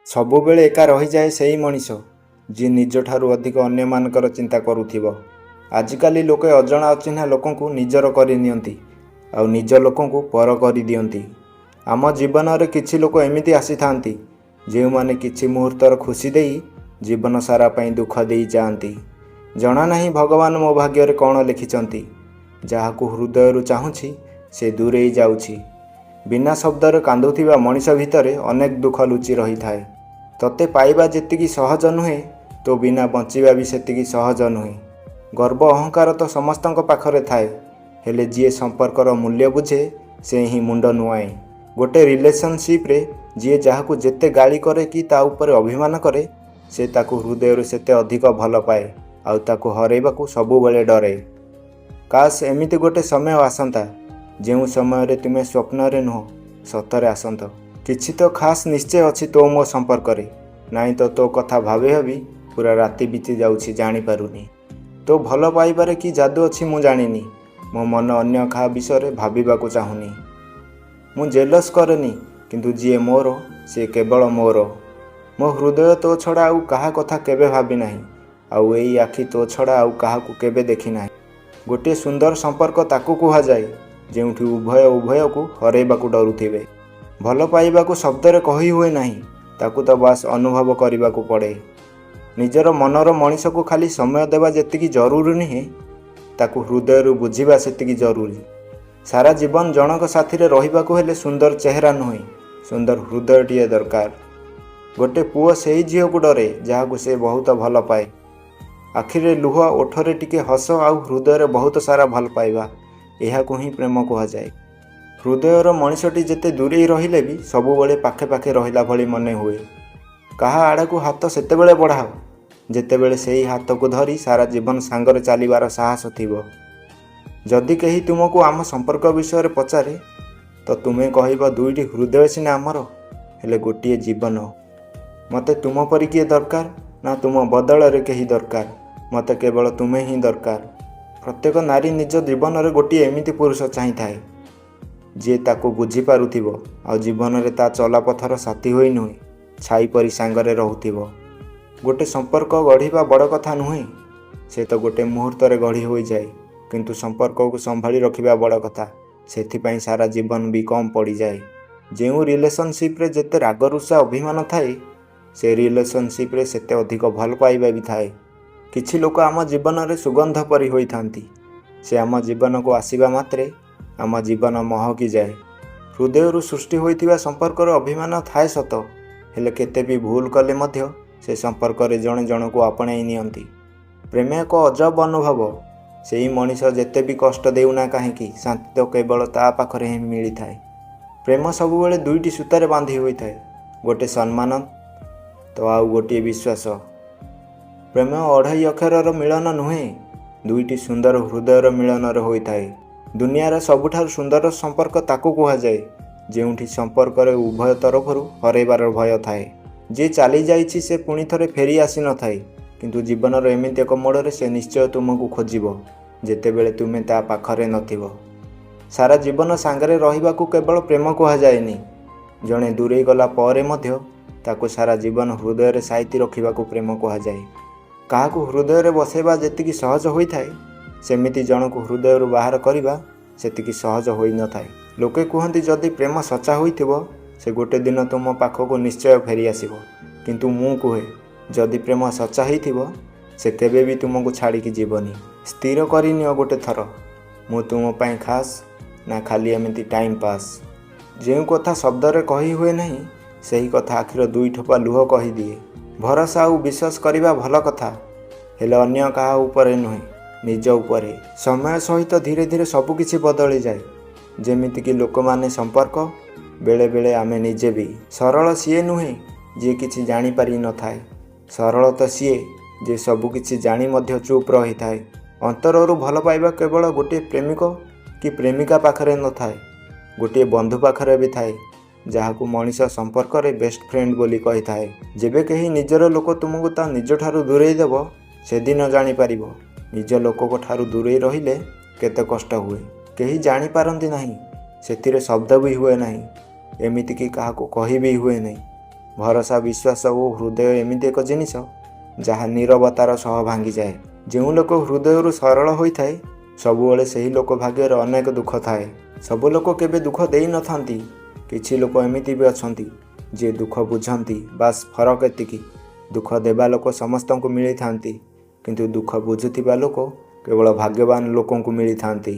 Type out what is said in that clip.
ସବୁବେଳେ एका रहीजाए सेही मनीष जी निजठारु अधिक अन्यमानकर चिंता करुथिबो। आजिकाली लोके अजणा अचिन्हा लोकंकु निजर करि नियंती आ निज लोकंकु पर करि दियंती। आम जीवन रे किछि लोक एमिति आसी थांती जे माने किछि मुहूर्तर खुशी देई जीवन सारा पई दुख देई जांती। जना नाही भगवान मो भाग्य रे कोन लिखिचंती। जाहाकु हृदय रु चाहुछि से दूरेई जाउछि। बिना शब्द रे कांदुथिबा मनीष भितरे अनेक दुख लुचि रही थाए। तते पाइबा जेतिकी सहज नुहे तो बिना बंचिबा भी सेतिकी सहज नुहे। गर्व अहंकार तो समस्तक पाखरे थाए, हेले जी संपर्कर मूल्य बुझे से ही मुंड नुआए। गोटे रिलेशनशिप रे जी जहाकु जेते गाली करे कि ता ऊपर अभिमान करे से ताकु हृदय रे सेते अधिक भल पाए आउ ताकु हरेबाकु सबु बेले डरे। काश एमिति गोटे समय आसंता जेउ समय रे तुमे स्वप्न रे नुह सतरे आसंत। किछि तो खास निश्चय अछि तो मो संपर्क रे, नाई तो कथा भावे भावी पूरा राति बीती जाउछि जानी पारुनी। तो भल पाइबारे कि जादू अछि मु जानिनी। मो मन अन्य खा विषय रे भाबिबाकु चाहुनी। मु जेलस करेनी किंतु जी मोर से केवल मोर। मो हृदय तो छड़ा आउ कहा कथा केबे भाबी नाही, आउ एई आखि तो छड़ा आउ काहाकु केबे देखि नाही। गोटे सुंदर संपर्क ताकु कुहा जाए जेउठी उभय उभयकु हरेबाकु डरुथिबे। भल पाइबाकु शब्द रे कहि हुए नाही, ताकु तो बास अनुभव करिबाकु पड़े। निजर मनर मनीष को खाली समय देवा जेतिकी जरूरी नहीं, ताकु हृदय रु बुझिबा सेतिकी जरूरी। सारा जीवन जनक साथी रे रहिबाकु हेले सुंदर चेहरा नुहे, सुंदर हृदयटीए दरकार। गोटे पुओ सेही झील को डरे जहाकु से बहुत भल पाए। आखिरे लुह, ओठरे टिके हस आउ हृदय रे बहुत सारा भल पाइबा, एहाकु ही प्रेम कुहा जाए। हृदयर मनीषटी जेते दूरे रहिले भी सबुबले पाखे पाखे रहिला भली मने हुए। कहा आड़कु हाथ सेतेबेले बढ़ाओ जेतेबेले सेही हाथ को धरी सारा जीवन सांगरे चलिबार साहस थिबो। जदि केही तुमको आम संपर्क विषय रे पचारे तो तुमे कहइबा दुईटी हृदय सिना आमर हेले गोटिए जीवन। मते तुम परि किए दरकार ना तुम बदल रे केही दरकार, मते केवल तुमे ही दरकार। प्रत्येक नारी निज जीवन रे गोटिए एमिति पुरुष चाहि थाए जे ताको बुझी पारुथिबो आ जीवन रे ता चलापथर साथी होई नुहे छाई परी सांगरे रहुथिबो। गोटे संपर्क गढ़िबा बड़ कथा नुहे, से तो गोटे मुहूर्त रे गढ़ी होई जाए, किंतु संपर्क को संभाली रखिबा बड़ कथा। सेथिपाई सारा जीवन भी कम पड़ी जाए। जेउ रिलेशनशिप रे जेते राग रुषा अभिमान थाए से रिलेशनशिप रे सेते अधिक भल पाइबा भी थाए। किछि लोक आम जीवन रे सुगंध परी होई थांती, से आम जीवन को आसीबा मात्रे आम जीवन महकी जाए। हृदय रु सृष्टि होइथिबा संपर्क रे अभिमान थाए सत, हेले केते भी भूल कले मध्य से संपर्क रे जणे जण को आपणाई नियंती। प्रेम एक अजब अनुभव। सेही मनीष जेते भी कष्ट देउना काहेकि शांति तो केवल ता पाखरे ही मिली थाए। प्रेम सबुबेले दुईटी सूतारे बांधी होई थाए, गोटे सम्मान तो आउ गोटे विश्वास। प्रेम अढ़ाई अक्षर मिलन नुहे, दुईटी सुंदर हृदयर मिलन होई थाए। दुनिया रे सबुठार सुंदर संपर्क ताकु कुहा जाए जेउठी संपर्क रे उभय तरफरु हरेबार भय थाए। जे चली जाइछि से पुणी थरे फेरी आसी न थाए, किंतु जीवन रे एमिति एक मोड़ रे से निश्चय तुमको खोजिबो जेतेबेले तुमे ता पाखरे नथिबो। सारा जीवन सांगरे रहिबाकु केवल प्रेम कुहा जाएनी। जणे दूरे गला परे मध्य ताकु सारा जीवन हृदय रे साइति रखिबाकु प्रेम कुहा जाए। काहाकु हृदय रे बसेबा जेतिकी सहज होई थाए, सेमिति जनकु हृदय रु बाहर करिबा सेतिकी सहज होई न थाए। लोके कहती जदि प्रेम सच्चा होइथिबो से गोटे दिन तुम पाखको निश्चय फेरी आसीबो, किंतु मु कहे जदि प्रेम सच्चा होइथिबो से केबे भी तुमको छाड़ी की जीवनी। स्थिर करिनियो गोटे थर मु तुम पई खास ना खाली एमिति टाइम पास। जेउ कथा शब्द रे कही हुए नहीं सही कथा आखिर दुई ठोपा लुह कही दिए। भरोसा और विश्वास करिबा भल कथा, हेले अन्य कहा ऊपर नुहे निज उपरे। समय सहित धीरे धीरे सबु किछि बदली जाए। जेमिति कि लोक माने संपर्क बेले बेले आमे निजे भी। सरल सीए नुहे जे किछि जानी पारि न थाए, सरल तो सीए जे सबु किछि जानी मध्य चुप रही थाए। अंतररु भल पाइबा केवल गोटे प्रेमिक कि प्रेमिका पाखरे न थाए, गोटे बंधु पाखरे भी थाए जहाकु मनीष संपर्क रे बेस्ट फ्रेंड बोली कही थाए। जेबे कहीं निजर लोक तुमको ता निज ठारू दूरेई देबो से दिन जानी पारिबो निज लोक को ठारू दूरेई रहिले केते कष्ट हुए। केही जानी पारंती नाही, सेतिरे शब्द भी हुए नाही, एमिति कि काहाकु कही भी हुए नहीं। ଭରସା, ବିଶ୍ୱାସ ଓ ହୃଦୟ ଏମିତି ଏକ ଜିନିଷ ଯାହା ନୀରବତାର ସହ ଭାଙ୍ଗିଯାଏ। ଯେଉଁ ଲୋକ ହୃଦୟରୁ ସରଳ ହୋଇଥାଏ ସବୁବେଳେ ସେହି ଲୋକ ଭାଗ୍ୟରେ ଅନେକ ଦୁଃଖ ଥାଏ। ସବୁ ଲୋକ କେବେ ଦୁଃଖ ଦେଇନଥାନ୍ତି। କିଛି ଲୋକ ଏମିତି ବି ଅଛନ୍ତି ଯିଏ ଦୁଃଖ ବୁଝନ୍ତି। ବାସ୍ ଫରକ ଏତିକି, ଦୁଃଖ ଦେବା ଲୋକ ସମସ୍ତଙ୍କୁ ମିଳିଥାନ୍ତି କିନ୍ତୁ ଦୁଃଖ ବୁଝୁଥିବା ଲୋକ କେବଳ ଭାଗ୍ୟବାନ ଲୋକଙ୍କୁ ମିଳିଥାନ୍ତି।